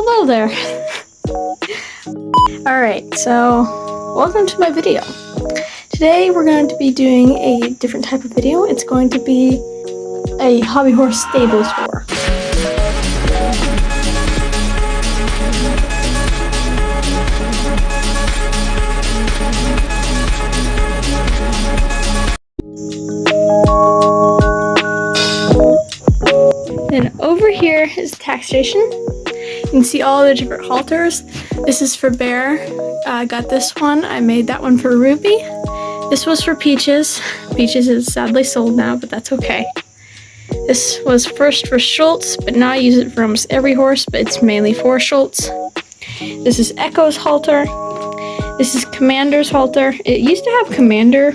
Hello there. Alright, so welcome to my video. Today we're going to be doing a different type of video. It's going to be a hobby horse stable tour. Then over here is the tack station. You can see all the different halters. This is for Bear. I got this one. I made that one for Ruby. This was for Peaches. Peaches is sadly sold now, but that's okay. This was first for Schultz, but now I use it for almost every horse, but it's mainly for Schultz. This is Echo's halter. This is Commander's halter. It used to have Commander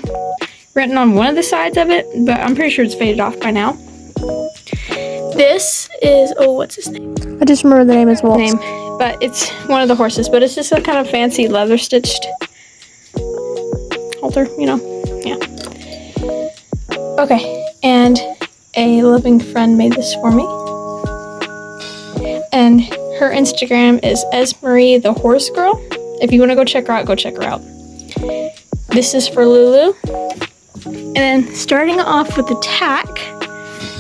written on one of the sides of it, but I'm pretty sure it's faded off by now. This is, what's his name? I just remember the name as well. But it's one of the horses, but it's just a kind of fancy leather stitched halter, you know, yeah. Okay, and a loving friend made this for me. And her Instagram is Esmarie the Horse Girl. If you want to go check her out, go check her out. This is for Lulu. And then starting off with the tack,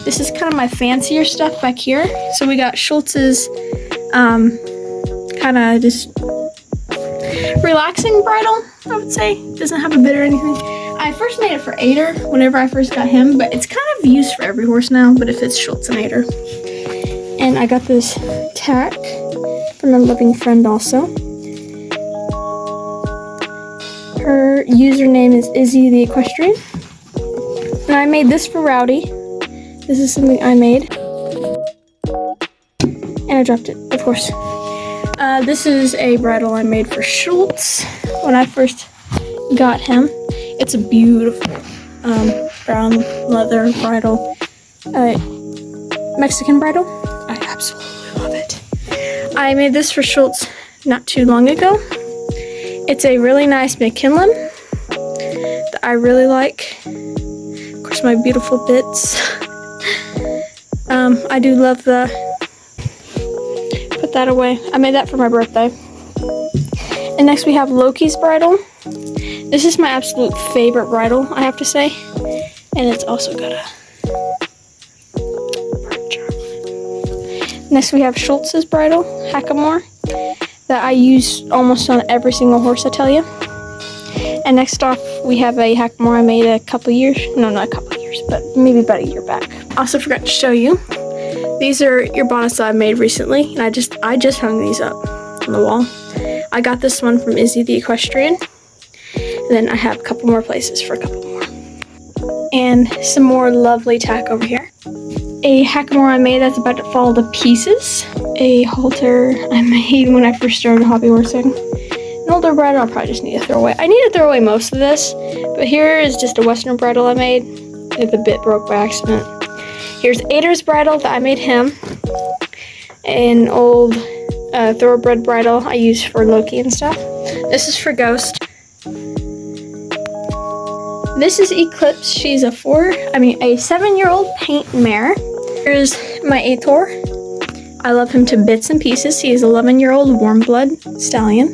this is kind of my fancier stuff back here. So we got Schultz's kind of just relaxing bridle, I would say. Doesn't have a bit or anything. I first made it for Ader whenever I first got him, but it's kind of used for every horse now, but it fits Schultz and Ader. And I got this tack from a loving friend also. Her username is Izzy the Equestrian. And I made this for Rowdy. This is something I made. And I dropped it, of course. This is a bridle I made for Schultz when I first got him. It's a beautiful brown leather bridle. Mexican bridle. I absolutely love it. I made this for Schultz not too long ago. It's a really nice McKinley that I really like. Of course, my beautiful bits. I do love the, put that away. I made that for my birthday. And next we have Loki's bridle. This is my absolute favorite bridle, I have to say. And it's also got a bird charm on it. Next we have Schultz's bridle, Hackamore, that I use almost on every single horse, I tell you. And next off, we have a Hackamore I made a couple years, no, not a couple years, but maybe about a year back. Also forgot to show you, these are your bonnets that I made recently, and I just hung these up on the wall. I got this one from Izzy the Equestrian, and then I have a couple more places for a couple more. And some more lovely tack over here. A Hackamore I made that's about to fall to pieces. A halter I made when I first started hobby horsing. An older bridle I'll probably just need to throw away. I need to throw away most of this, but here is just a Western bridle I made. The bit broke by accident. Here's Ader's bridle that I made him. An old thoroughbred bridle I use for Loki and stuff. This is for Ghost. This is Eclipse. She's a 7-year-old paint mare. Here's my Ator. I love him to bits and pieces. He is 11-year-old warm blood stallion.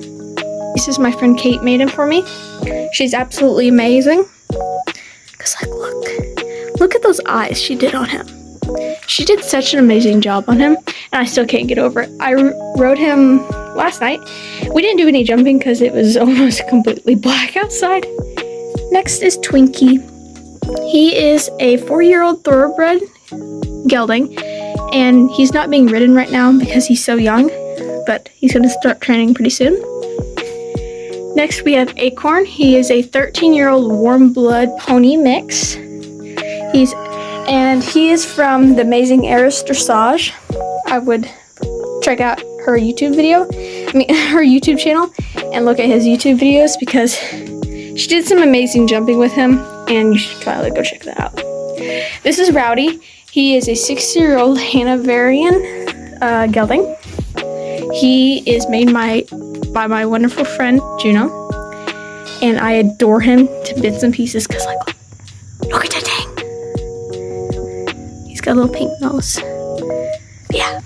This is my friend Kate made him for me. She's absolutely amazing. Cause like look at those eyes she did on him. She did such an amazing job on him, and I still can't get over it. I rode him last night. We didn't do any jumping because it was almost completely black outside. Next is Twinkie. He is a 4-year-old thoroughbred gelding, and he's not being ridden right now because he's so young, but he's going to start training pretty soon. Next we have Acorn. He is a 13-year-old warm blood pony mix. He is from the Amazing Heiress Dressage. I would check out her YouTube her YouTube channel and look at his YouTube videos because she did some amazing jumping with him, and you should probably go check that out. This is Rowdy. He is a 6-year-old Hanoverian gelding. He is made by my wonderful friend Juno, and I adore him to bits and pieces because look at that thing. He's got a little pink nose. Yeah,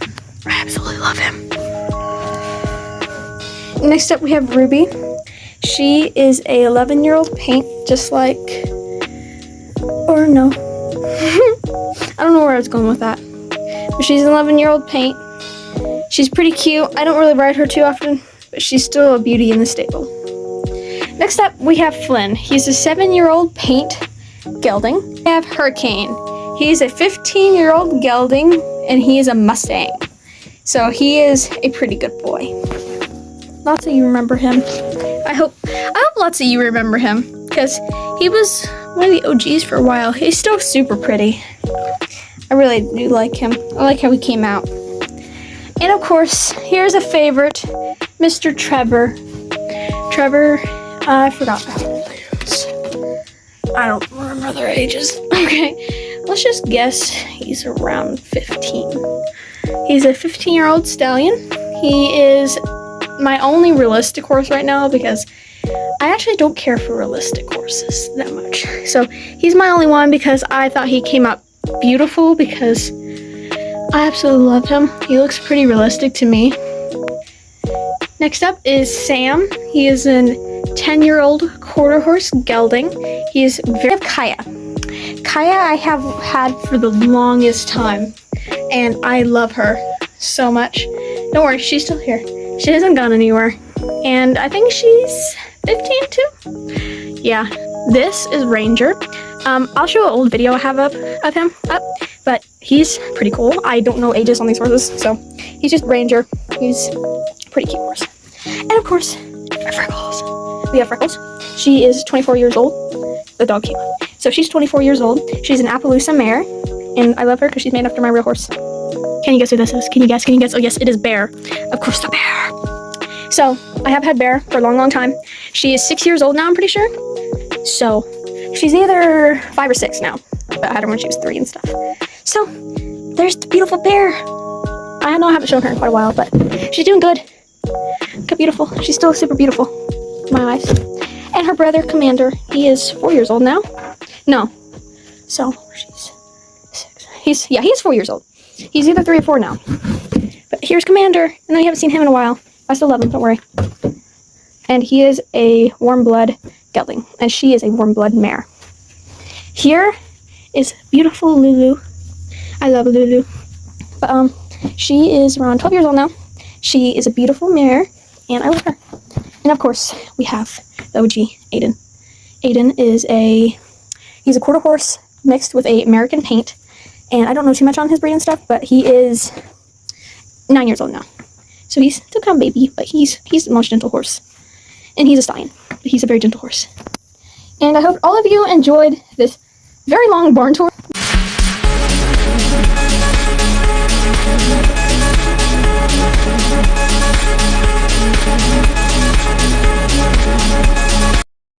I absolutely love him. Next up we have Ruby. She is a 11-year-old paint, just like, or no. I don't know where I was going with that. But she's an 11-year-old paint. She's pretty cute. I don't really ride her too often, but she's still a beauty in the stable. Next up, we have Flynn. He's a 7-year-old paint gelding. We have Hurricane. He's a 15-year-old gelding, and he is a Mustang. So he is a pretty good boy. Lots of you remember him. I hope lots of you remember him, because he was one of the OGs for a while. He's still super pretty. I really do like him. I like how he came out. And of course, here's a favorite, Mr. Trevor. Trevor, I forgot how old he is. I don't remember their ages. Okay, let's just guess he's around 15. He's a 15-year-old stallion. He is my only realistic horse right now because I actually don't care for realistic horses that much. So he's my only one because I thought he came out beautiful because I absolutely love him. He looks pretty realistic to me. Next up is Sam. He is an 10-year-old quarter horse gelding. He is very Kaya. Kaya I have had for the longest time, and I love her so much. Don't worry, she's still here. She hasn't gone anywhere. And I think she's 15 too? Yeah, this is Ranger. I'll show an old video I have of him up, but he's pretty cool. I don't know ages on these horses, so he's just Ranger. He's a pretty cute horse. And of course, Freckles. We have Freckles. She is 24 years old. The dog came up. So she's 24 years old. She's an Appaloosa mare, and I love her because she's named after my real horse. Can you guess who this is? Can you guess? Can you guess? Oh yes, it is Bear. Of course, the Bear. So I have had Bear for a long, long time. She is 6 years old now, I'm pretty sure. So she's either 5 or 6 now, but I had her when she was 3 and stuff. So there's the beautiful Bear. I know I haven't shown her in quite a while, but she's doing good. Look how beautiful. She's still super beautiful in my eyes. And her brother, Commander, he is 4 years old now. No. So she's 6. He's 4 years old. He's either 3 or 4 now. But here's Commander. I know you haven't seen him in a while. I still love him, don't worry. And he is a warm blood gelding, and she is a warm blood mare. Here is beautiful Lulu. I love Lulu. But she is around 12 years old now. She is a beautiful mare, and I love her. And of course, we have the OG, Aiden. Aiden is he's a quarter horse mixed with a American paint, and I don't know too much on his breed and stuff, but he is 9 years old now. So he's still kind of baby, but he's the most gentle horse. And he's a stallion, but he's a very gentle horse. And I hope all of you enjoyed this very long barn tour.